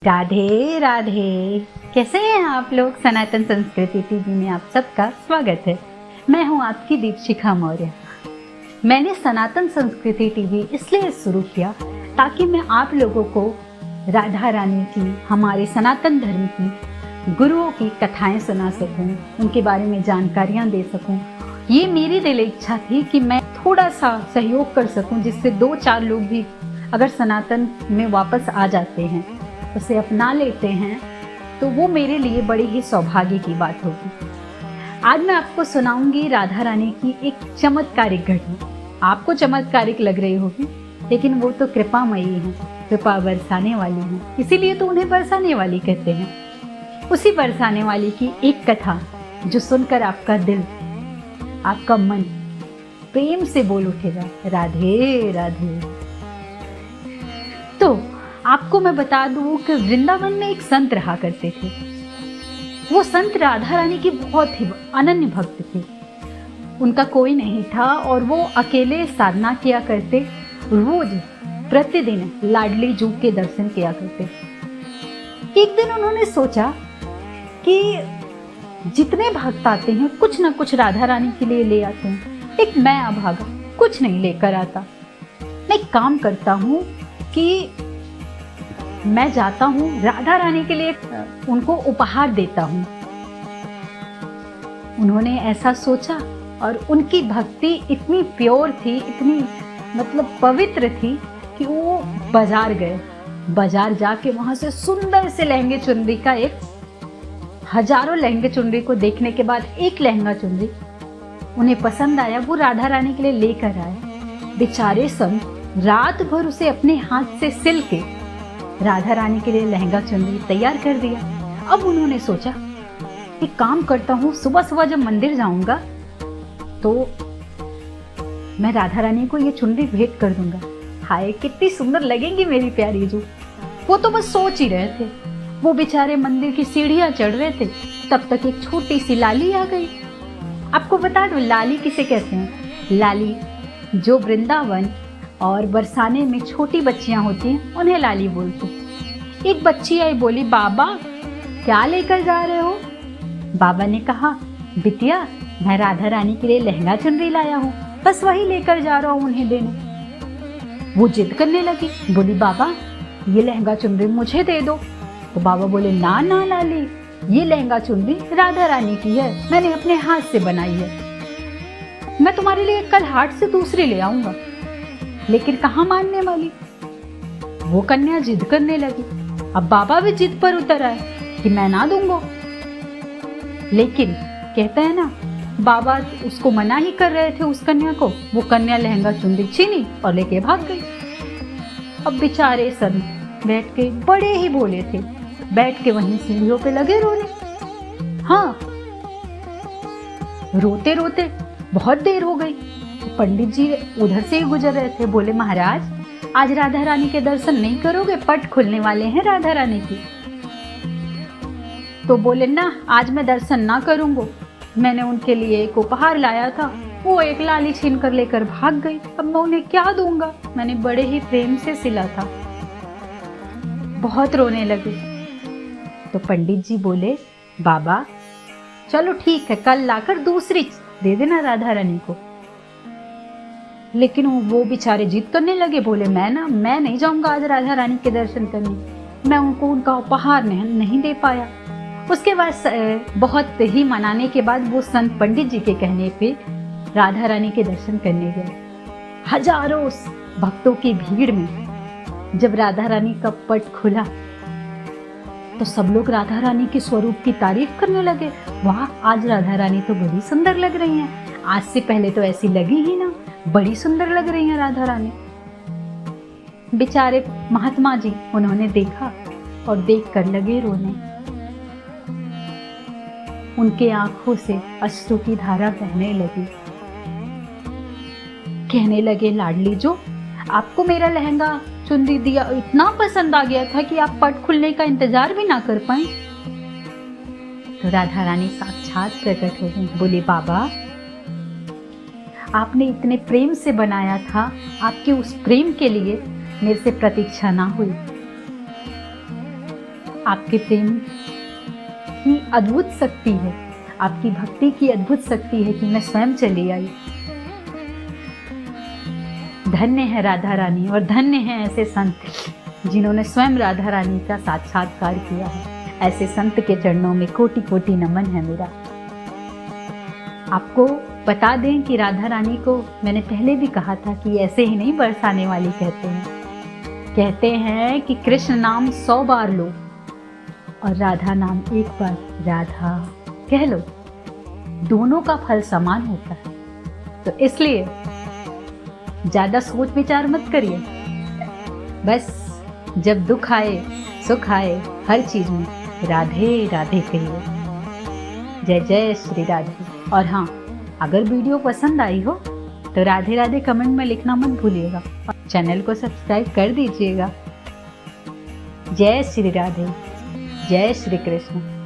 राधे राधे। कैसे हैं आप लोग। सनातन संस्कृति टीवी में आप सबका स्वागत है। मैं हूं आपकी दीपशिखा मौर्य। मैंने सनातन संस्कृति टीवी इसलिए शुरू किया ताकि मैं आप लोगों को राधा रानी की, हमारे सनातन धर्म की गुरुओं की कथाएं सुना सकूं, उनके बारे में जानकारियां दे सकूं। ये मेरी दिल इच्छा थी कि मैं थोड़ा सा सहयोग कर सकूं, जिससे 2-4 लोग भी अगर सनातन में वापस आ जाते हैं, उसे अपना लेते हैं, तो वो मेरे लिए बड़ी ही सौभाग्य की बात होगी। आज मैं आपको सुनाऊंगी राधा रानी की एक चमत्कारिक घटना। आपको चमत्कारिक लग रही होगी, लेकिन वो तो कृपामयी है, कृपा बरसाने वाली है, इसीलिए तो उन्हें बरसाने वाली कहते हैं। उसी बरसाने वाली की एक कथा जो सुनकर आपका दिल, आपका मन प्रेम से बोल उठेगा, राधे राधे। तो आपको मैं बता दूं कि वृंदावन में एक संत रहा करते थे। वो संत राधा रानी की बहुत ही अनन्य भक्त थे। उनका कोई नहीं था और वो अकेले साधना किया करते, रोज प्रतिदिन लाडली जू के दर्शन किया करते। एक दिन उन्होंने सोचा कि जितने भक्त आते हैं कुछ ना कुछ राधा रानी के लिए ले आते हैं, एक मैं अभागा कुछ नहीं लेकर आता। मैं एक काम करता हूँ कि मैं जाता हूँ राधा रानी के लिए उनको उपहार देता हूँ। उन्होंने ऐसा सोचा और उनकी भक्ति इतनी प्योर थी, इतनी पवित्र थी कि वो बाजार गए। बाजार जाके वहां से सुंदर से लहंगे चुनरी का हजारों लहंगे चुनरी को देखने के बाद एक लहंगा चुनरी उन्हें पसंद आया। वो राधा रानी के लिए लेकर आए। बेचारे संत रात भर उसे अपने हाथ से सिल के राधा रानी के लिए लहंगा चुनरी तैयार कर दिया। अब उन्होंने सोचा एक काम करता हूँ, सुबह सुबह जब मंदिर जाऊंगा तो मैं राधा रानी को ये चुनरी भेंट कर दूंगा। हाय कितनी सुंदर लगेंगी मेरी प्यारी जू। वो तो बस सोच ही रहे थे। वो बेचारे मंदिर की सीढ़ियां चढ़ रहे थे, तब तक एक छोटी सी लाली आ गई। आपको बता दो लाली किसे कहते हैं। लाली जो वृंदावन और बरसाने में छोटी बच्चियां होती हैं, उन्हें लाली बोलते। एक बच्ची आई, बोली बाबा क्या लेकर जा रहे हो। बाबा ने कहा बिटिया मैं राधा रानी के लिए लहंगा चुनरी लाया हूँ, बस वही लेकर जा रहा हूँ उन्हें देने। वो जिद करने लगी, बोली बाबा ये लहंगा चुनरी मुझे दे दो। तो बाबा बोले ना ना लाली, ये लहंगा चुनरी राधा रानी की है, मैंने अपने हाथ से बनाई है। मैं तुम्हारे लिए कल हाट से दूसरी ले आऊंगा। लेकिन कहाँ मानने वाली वो कन्या जिद करने लगी। अब बाबा भी जिद पर उतर आए कि मैं ना दूंगा। लेकिन कहते हैं ना, बाबा उसको मना ही कर रहे थे उस कन्या को। वो कन्या लहंगा चुनरी छीनी और लेके भाग गई। अब बेचारे संत बैठ के, बड़े ही भोले थे, बैठ के वहीं सीढ़ियों पे लगे रोने। हाँ, रोते रोते बहुत देर हो गई। पंडित जी उधर से ही गुजर रहे थे। बोले महाराज आज राधा रानी के दर्शन नहीं करोगे, पट खुलने वाले हैं राधा रानी की। तो बोले ना आज मैं दर्शन ना करूंगा, मैंने उनके लिए एक उपहार लाया था, वो एक लाली छीन कर लेकर भाग गई। अब मैं उन्हें क्या दूंगा, मैंने बड़े ही प्रेम से सिला था। बहुत रोने लगे। तो पंडित जी बोले बाबा चलो ठीक है, कल लाकर दूसरी दे देना राधा रानी को। लेकिन वो बेचारे जिद करने लगे। बोले मैं नहीं जाऊंगा आज राधा रानी के दर्शन करने, मैं उनको उनका उपहार नहीं दे पाया। उसके बाद बहुत ही मनाने के बाद वो संत पंडित जी के कहने पे राधा रानी के दर्शन करने गए। हजारों भक्तों की भीड़ में जब राधा रानी का पट खुला तो सब लोग राधा रानी के स्वरूप की तारीफ करने लगे। वाह आज राधा रानी तो बड़ी सुंदर लग रही हैं, आज से पहले तो ऐसी लगी ही ना, बड़ी सुंदर लग रही हैं राधा रानी। बेचारे महात्मा जी उन्होंने देखा और देखकर लगे रोने। उनके आंखों से अश्रु की धारा बहने लगी। कहने लगे लाडली जो आपको मेरा लहंगा चुनरी दिया इतना पसंद आ गया था कि आप पट खुलने का इंतजार भी ना कर पाए। तो राधा रानी साक्षात प्रकट हो गई। बोले बाबा आपने इतने प्रेम से बनाया था, आपके उस प्रेम के लिए मेरे से प्रतीक्षा ना हुई। आपके प्रेम की अद्भुत शक्ति है, आपकी भक्ति की अद्भुत शक्ति है कि मैं स्वयं चली आई। धन्य है राधा रानी और धन्य है ऐसे संत जिन्होंने स्वयं राधा रानी का साक्षात्कार किया है। ऐसे संत के चरणों में कोटि कोटि नमन है मेरा। आपको बता दें कि राधा रानी को मैंने पहले भी कहा था कि ऐसे ही नहीं बरसाने वाली कहते हैं कि कृष्ण नाम 100 बार लो और राधा नाम एक बार राधा कह लो, दोनों का फल समान होता है। तो इसलिए ज़्यादा सोच विचार मत करिए, बस जब दुख आए सुख आए हर चीज़ में राधे राधे कहिए। जय जय श्री राधे। और हाँ, अगर वीडियो पसंद आई हो तो राधे राधे कमेंट में लिखना मत भूलिएगा और चैनल को सब्सक्राइब कर दीजिएगा। जय श्री राधे, जय श्री कृष्ण।